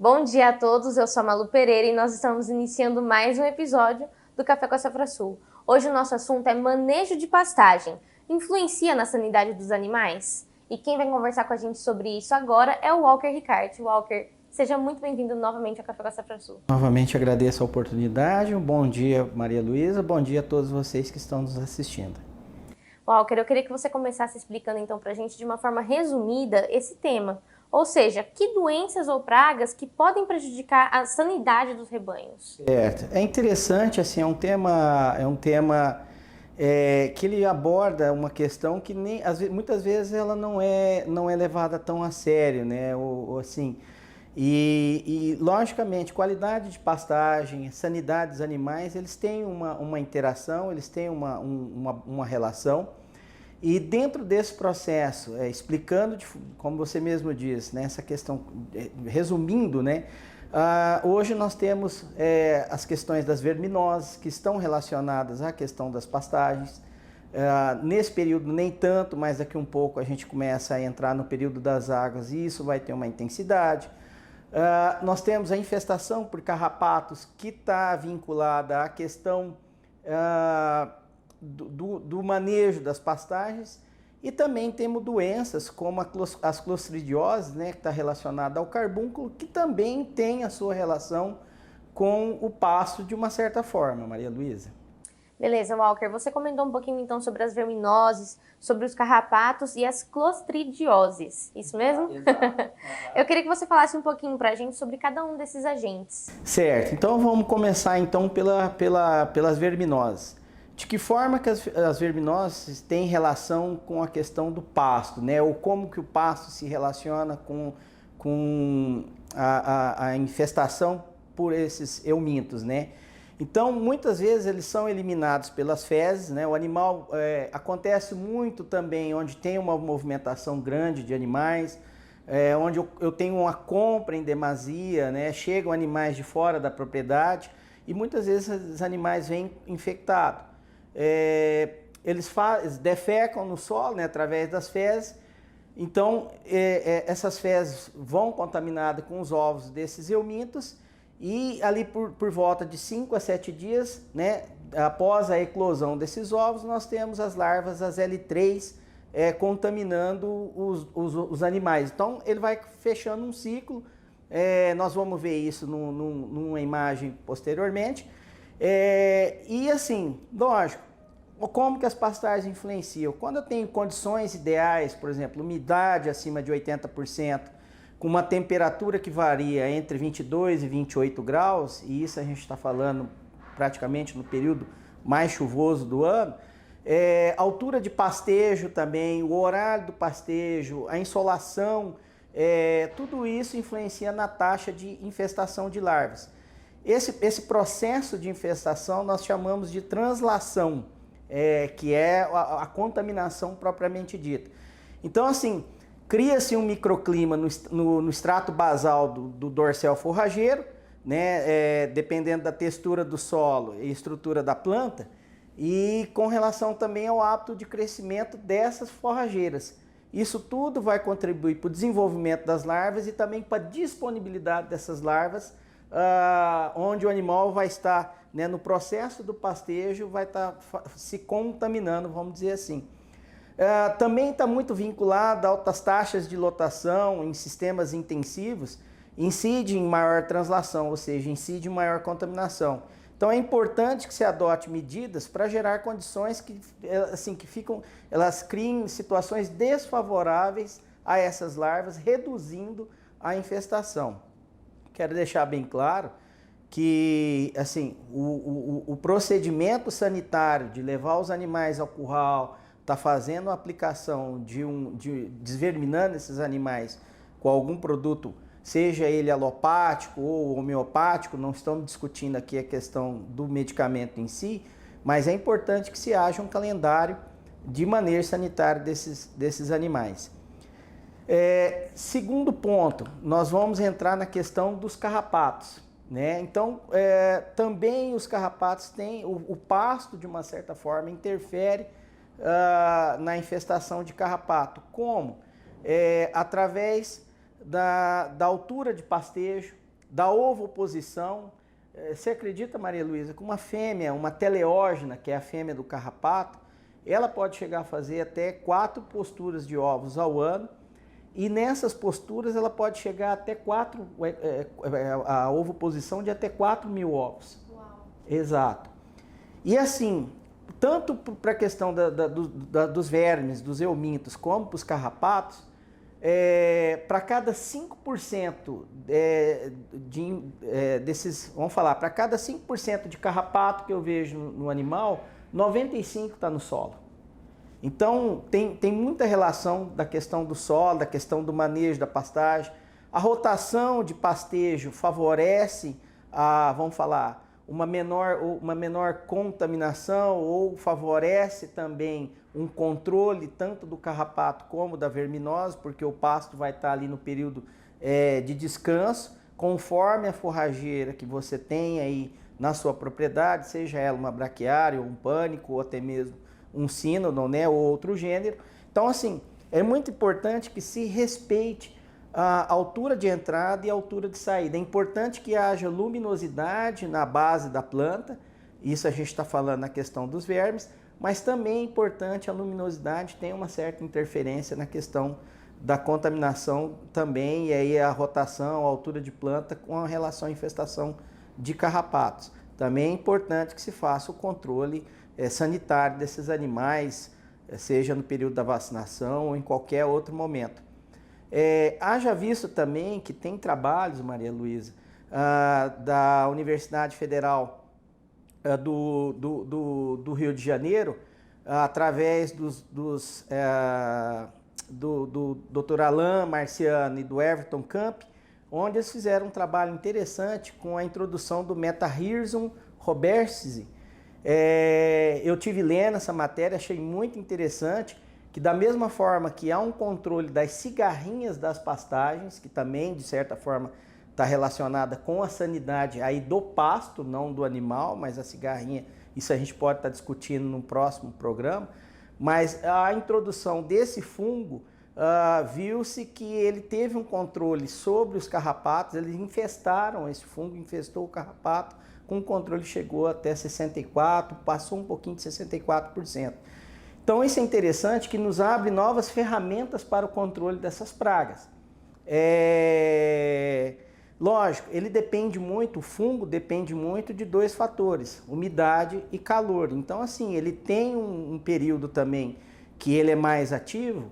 Bom dia a todos, eu sou a Malu Pereira e nós estamos iniciando mais um episódio do Café com a Safrasul. Hoje o nosso assunto é manejo de pastagem. Influencia na sanidade dos animais? E quem vai conversar com a gente sobre isso agora é o Walker Ricart. Walker, seja muito bem-vindo novamente ao Café com a Safrasul. Novamente agradeço a oportunidade. Um bom dia, Maria Luísa. Bom dia a todos vocês que estão nos assistindo. Walker, eu queria que você começasse explicando então pra gente de uma forma resumida esse tema. Ou seja, que doenças ou pragas que podem prejudicar a sanidade dos rebanhos? Certo. É interessante, assim, é um tema que ele aborda uma questão que muitas vezes ela não é levada tão a sério, né? Assim, logicamente, qualidade de pastagem, sanidade dos animais, eles têm uma interação, eles têm uma relação. E dentro desse processo, explicando, como você mesmo diz, né, essa questão, resumindo, né, hoje nós temos as questões das verminoses que estão relacionadas à questão das pastagens. Nesse período nem tanto, mas daqui um pouco a gente começa a entrar no período das águas e isso vai ter uma intensidade. Nós temos a infestação por carrapatos que está vinculada à questão do manejo das pastagens e também temos doenças como as clostridioses, né, que está relacionada ao carbúnculo, que também tem a sua relação com o pasto de uma certa forma, Maria Luísa. Beleza, Walker, você comentou um pouquinho então sobre as verminoses, sobre os carrapatos e as clostridioses, isso mesmo? Exato. Eu queria que você falasse um pouquinho pra gente sobre cada um desses agentes. Certo, então vamos começar então pelas verminoses. De que forma que as verminoses têm relação com a questão do pasto, né? Ou como que o pasto se relaciona com a infestação por esses eumintos, né? Então, muitas vezes eles são eliminados pelas fezes, né? O animal, acontece muito também onde tem uma movimentação grande de animais, onde eu tenho uma compra em demasia, né? Chegam animais de fora da propriedade e muitas vezes os animais vêm infectados. Eles defecam no solo, né, através das fezes. Então, essas fezes vão contaminadas com os ovos desses eumintos e ali por volta de 5 a 7 dias, né, após a eclosão desses ovos, nós temos as larvas, as L3, contaminando os animais. Então, ele vai fechando um ciclo. Nós vamos ver isso numa imagem posteriormente. E assim, lógico, como que as pastagens influenciam? Quando eu tenho condições ideais, por exemplo, umidade acima de 80%, com uma temperatura que varia entre 22 e 28 graus, e isso a gente está falando praticamente no período mais chuvoso do ano, altura de pastejo também, o horário do pastejo, a insolação, tudo isso influencia na taxa de infestação de larvas. Esse processo de infestação nós chamamos de translação, que é a contaminação propriamente dita. Então, assim, cria-se um microclima no extrato basal do dorsal forrageiro, né, dependendo da textura do solo e estrutura da planta, e com relação também ao hábito de crescimento dessas forrageiras. Isso tudo vai contribuir para o desenvolvimento das larvas e também para a disponibilidade dessas larvas, onde o animal vai estar, né, no processo do pastejo, vai estar se contaminando, vamos dizer assim. Também está muito vinculado a altas taxas de lotação em sistemas intensivos, incide em maior translação, ou seja, incide em maior contaminação. Então é importante que se adote medidas para gerar condições elas criem situações desfavoráveis a essas larvas, reduzindo a infestação. Quero deixar bem claro que assim, o procedimento sanitário de levar os animais ao curral, tá fazendo a aplicação desverminando esses animais com algum produto, seja ele alopático ou homeopático, não estamos discutindo aqui a questão do medicamento em si, mas é importante que se haja um calendário de manejo sanitário desses animais. Segundo ponto, nós vamos entrar na questão dos carrapatos, né? Então, também os carrapatos têm, o pasto de uma certa forma interfere na infestação de carrapato. Como? Através da altura de pastejo, da ovoposição. Você acredita, Maria Luísa, que uma fêmea, uma teleógena, que é a fêmea do carrapato, ela pode chegar a fazer até 4 posturas de ovos ao ano, e nessas posturas ela pode chegar até a ovoposição de até 4.000 ovos. Uau. Exato. E assim, tanto para a questão dos vermes, dos eumintos, como para os carrapatos, para cada 5% desses, vamos falar, para cada 5% de carrapato que eu vejo no animal, 95 está no solo. Então, tem muita relação da questão do solo, da questão do manejo da pastagem. A rotação de pastejo favorece vamos falar, uma menor contaminação, ou favorece também um controle tanto do carrapato como da verminose, porque o pasto vai estar ali no período de descanso, conforme a forrageira que você tem aí na sua propriedade, seja ela uma braquiária, ou um pânico, ou até mesmo um sínodon, né, ou outro gênero. Então, assim, é muito importante que se respeite a altura de entrada e a altura de saída. É importante que haja luminosidade na base da planta, isso a gente está falando na questão dos vermes, mas também é importante a luminosidade tem uma certa interferência na questão da contaminação também, e aí a rotação, a altura de planta com a relação à infestação de carrapatos. Também é importante que se faça o controle sanitário desses animais, seja no período da vacinação ou em qualquer outro momento. Haja visto também que tem trabalhos, Maria Luísa, da Universidade Federal do Rio de Janeiro, através do Dr. Alain Marciano e do Everton Camp, onde eles fizeram um trabalho interessante com a introdução do Metahirsum robertsii. Eu tive lendo essa matéria, achei muito interessante, que da mesma forma que há um controle das cigarrinhas das pastagens, que também de certa forma está relacionada com a sanidade aí do pasto, não do animal, mas a cigarrinha, isso a gente pode estar discutindo no próximo programa, mas a introdução desse fungo, viu-se que ele teve um controle sobre os carrapatos, eles infestaram, esse fungo infestou o carrapato, com o controle chegou até 64%, passou um pouquinho de 64%. Então isso é interessante, que nos abre novas ferramentas para o controle dessas pragas. Lógico, ele depende muito, o fungo depende muito de 2 fatores, umidade e calor. Então assim, ele tem um período também que ele é mais ativo,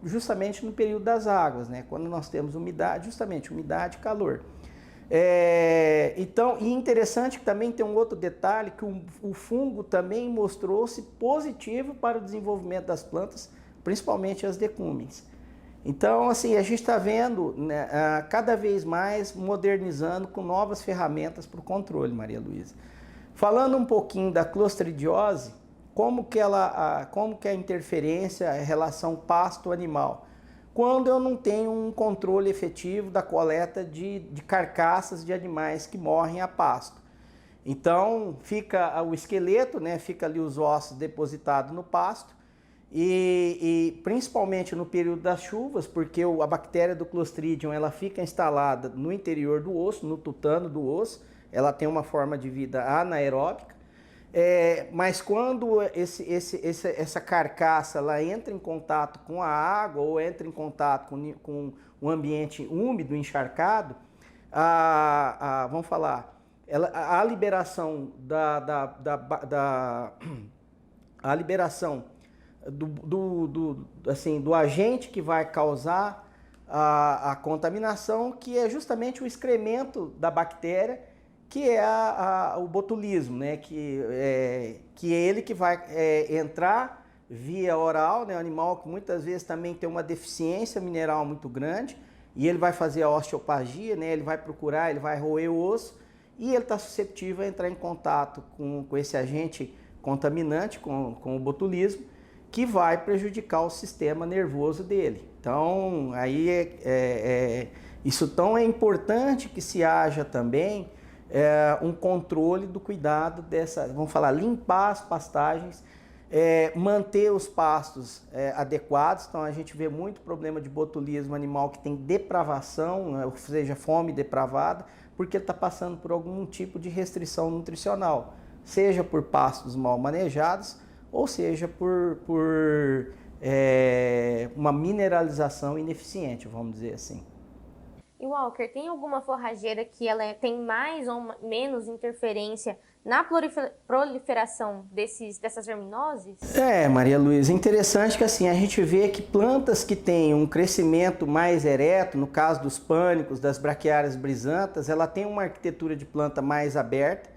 justamente no período das águas, né? Quando nós temos umidade, justamente umidade e calor. Então, e interessante que também tem um outro detalhe, que o fungo também mostrou-se positivo para o desenvolvimento das plantas, principalmente as decúmens. Então, assim, a gente está vendo, né, cada vez mais modernizando com novas ferramentas para o controle, Maria Luísa. Falando um pouquinho da clostridiose, como que é a interferência, a relação pasto-animal? Quando eu não tenho um controle efetivo da coleta de carcaças de animais que morrem a pasto. Então fica o esqueleto, né, fica ali os ossos depositados no pasto, e principalmente no período das chuvas, porque a bactéria do Clostridium ela fica instalada no interior do osso, no tutano do osso, ela tem uma forma de vida anaeróbica. Mas quando essa carcaça ela entra em contato com a água ou entra em contato com um ambiente úmido, encharcado, vamos falar, a liberação a liberação do agente que vai causar a contaminação, que é justamente o excremento da bactéria, que é o botulismo, né? que é ele que vai entrar via oral, né? O animal que muitas vezes também tem uma deficiência mineral muito grande, e ele vai fazer a osteopagia, né? Ele vai procurar, ele vai roer o osso, e ele está suscetível a entrar em contato com esse agente contaminante, com o botulismo, que vai prejudicar o sistema nervoso dele. Então, aí isso tão é importante que se haja também um controle do cuidado vamos falar, limpar as pastagens, manter os pastos adequados. Então a gente vê muito problema de botulismo animal que tem depravação, ou seja, fome depravada, porque ele está passando por algum tipo de restrição nutricional, seja por pastos mal manejados, ou seja por uma mineralização ineficiente, vamos dizer assim. E Walker, tem alguma forrageira que ela tem mais ou menos interferência na proliferação dessas verminoses? Maria Luísa, interessante que assim, a gente vê que plantas que têm um crescimento mais ereto, no caso dos pânicos, das braquiárias brisantas, ela tem uma arquitetura de planta mais aberta.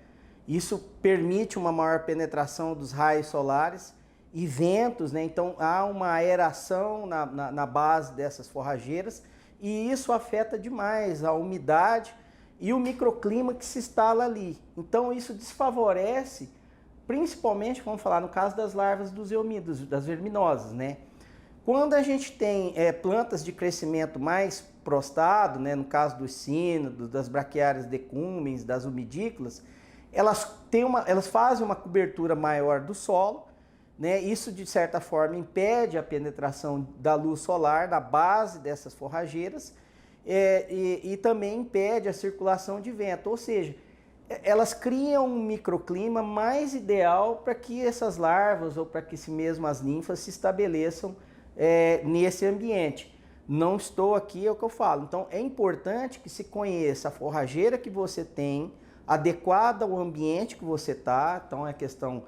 Isso permite uma maior penetração dos raios solares e ventos, né? Então há uma aeração na base dessas forrageiras e isso afeta demais a umidade e o microclima que se instala ali. Então isso desfavorece, principalmente, vamos falar no caso das larvas dos eumídeos, das verminosas, né? Quando a gente tem plantas de crescimento mais prostado, né, no caso dos sínodos, das braquiárias decúmens, das umidícolas, elas fazem uma cobertura maior do solo, né? Isso de certa forma impede a penetração da luz solar na base dessas forrageiras e também impede a circulação de vento, ou seja, elas criam um microclima mais ideal para que essas larvas ou para que mesmo as ninfas se estabeleçam nesse ambiente. Não estou aqui, é o que eu falo. Então é importante que se conheça a forrageira que você tem, adequada ao ambiente que você está. Então é questão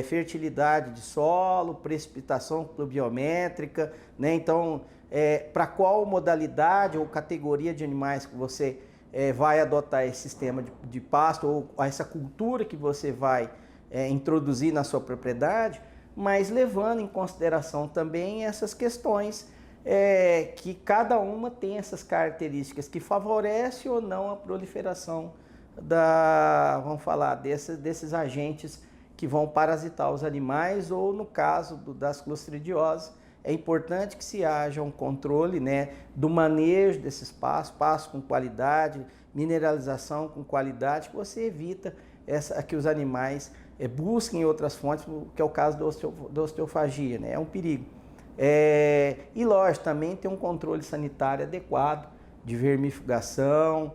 fertilidade de solo, precipitação pluviométrica, né? Então para qual modalidade ou categoria de animais que você vai adotar esse sistema de pasto ou essa cultura que você vai introduzir na sua propriedade, mas levando em consideração também essas questões que cada uma tem essas características que favorecem ou não a proliferação vamos falar, desses agentes que vão parasitar os animais, ou no caso das clostridioses, é importante que se haja um controle, né, do manejo desses pastos com qualidade, mineralização com qualidade, que você evita que os animais busquem outras fontes, que é o caso da osteofagia, né, é um perigo. E lógico, também tem um controle sanitário adequado, de vermifugação,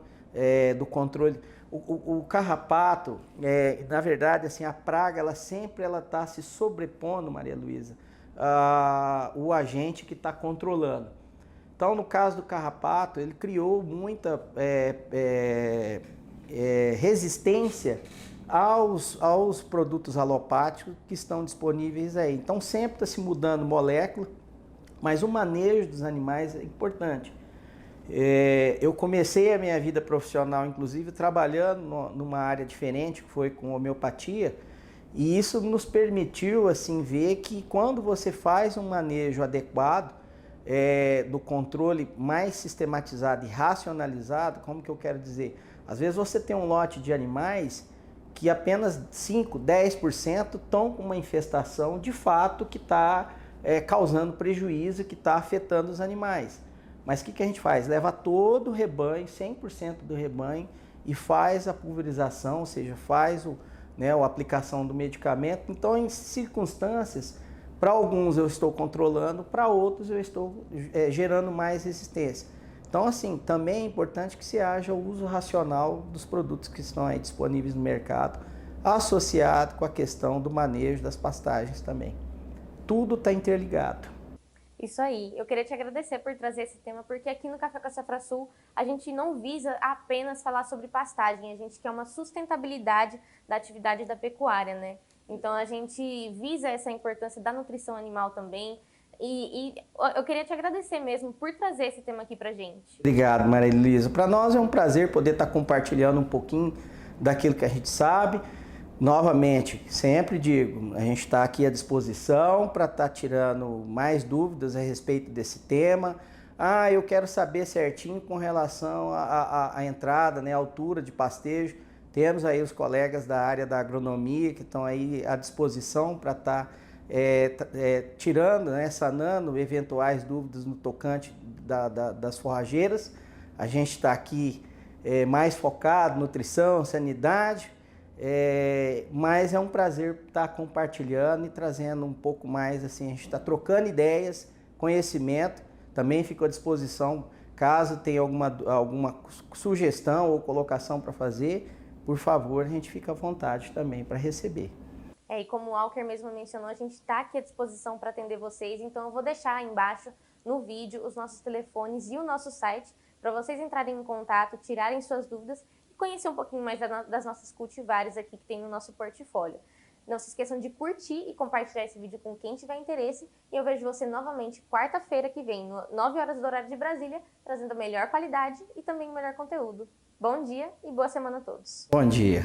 do controle. O carrapato, na verdade, assim, a praga, ela sempre está se sobrepondo, Maria Luísa, o agente que está controlando. Então, no caso do carrapato, ele criou muita resistência aos produtos alopáticos que estão disponíveis aí. Então, sempre está se mudando molécula, mas o manejo dos animais é importante. Eu comecei a minha vida profissional, inclusive, trabalhando numa área diferente, que foi com homeopatia, e isso nos permitiu assim, ver que quando você faz um manejo adequado, do controle mais sistematizado e racionalizado, como que eu quero dizer? Às vezes você tem um lote de animais que apenas 5, 10% estão com uma infestação de fato que está causando prejuízo, que está afetando os animais. Mas o que a gente faz? Leva todo o rebanho, 100% do rebanho, e faz a pulverização, ou seja, faz a aplicação do medicamento. Então, em circunstâncias, para alguns eu estou controlando, para outros eu estou gerando mais resistência. Então, assim, também é importante que se haja o uso racional dos produtos que estão aí disponíveis no mercado, associado com a questão do manejo das pastagens também. Tudo está interligado. Isso aí, eu queria te agradecer por trazer esse tema, porque aqui no Café com a Safrasul a gente não visa apenas falar sobre pastagem, a gente quer uma sustentabilidade da atividade da pecuária, né? Então a gente visa essa importância da nutrição animal também, e eu queria te agradecer mesmo por trazer esse tema aqui pra gente. Obrigado, Maria Elisa. Para nós é um prazer poder estar compartilhando um pouquinho daquilo que a gente sabe. Novamente, sempre digo, a gente está aqui à disposição para estar tirando mais dúvidas a respeito desse tema. Eu quero saber certinho com relação à entrada, né, a altura de pastejo. Temos aí os colegas da área da agronomia que estão aí à disposição para estar tirando, né, sanando eventuais dúvidas no tocante das forrageiras. A gente está aqui mais focado em nutrição, sanidade. Mas é um prazer estar compartilhando e trazendo um pouco mais, assim, a gente está trocando ideias, conhecimento, também fico à disposição Caso tenha alguma sugestão ou colocação para fazer, por favor, a gente fica à vontade também para receber. E como o Walker mesmo mencionou, a gente está aqui à disposição para atender vocês, então eu vou deixar aí embaixo no vídeo os nossos telefones e o nosso site para vocês entrarem em contato, tirarem suas dúvidas e conhecer um pouquinho mais das nossas cultivares aqui que tem no nosso portfólio. Não se esqueçam de curtir e compartilhar esse vídeo com quem tiver interesse. E eu vejo você novamente quarta-feira que vem, 9 horas do horário de Brasília, trazendo a melhor qualidade e também o melhor conteúdo. Bom dia e boa semana a todos. Bom dia.